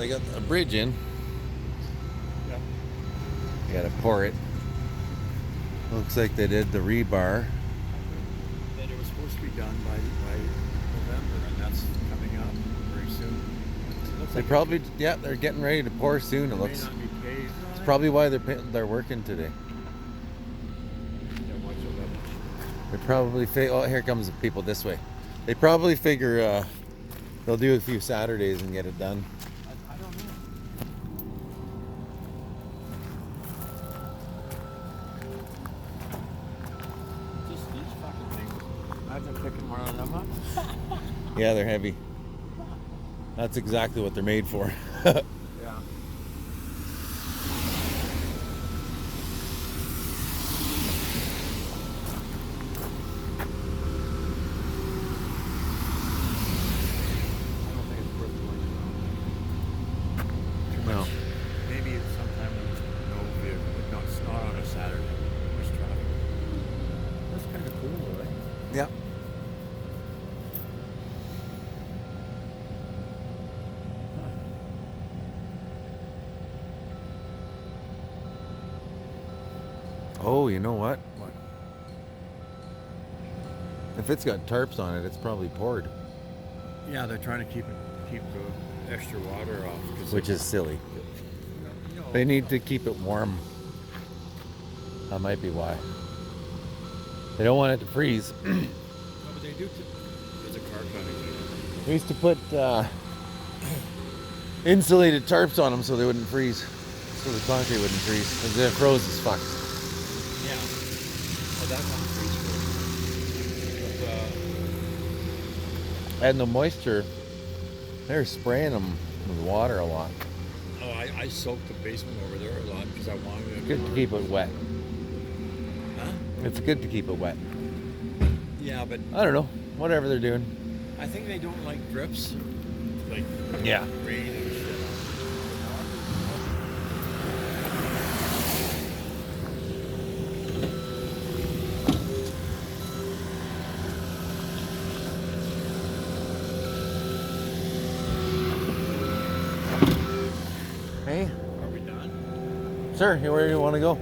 They got a bridge in. Yeah. You gotta pour it. Looks like they did the rebar. That it was supposed to be done by November, and that's coming up very soon. Looks They like probably, yeah, they're getting ready to pour soon. It may looks. not be paved. It's probably why they're working today. Yeah, much of it. They probably oh, here comes the people this way. They probably figure they'll do a few Saturdays and get it done. I don't know. Just these fucking things. Imagine picking one of them up. Yeah, they're heavy. That's exactly what they're made for. Yeah. I don't think it's worth going around. No. Maybe sometime when there's no vehicle, but no, it's not on a Saturday. There's traffic. That's kind of cool, right? Yeah. Oh, you know what? What? If it's got tarps on it, it's probably poured, Yeah, they're trying to keep the extra water off. which is silly. No. They need to keep it warm. That might be why. They don't want it to freeze. No, but they do. There's a car coming. We used to put insulated tarps on them so they wouldn't freeze, so the concrete wouldn't freeze. Because if it froze, it's fucked. Yeah. Oh, that one freeze But, And the moisture, they're spraying them with water a lot. I soaked the basement over there a lot because I wanted it. Good to keep it wet. Huh? It's good to keep it wet. Yeah, but I don't know. Whatever they're doing. I think they don't like drips. Like Yeah. rain and shit. Hey, Are we done? sir, where do you want to go?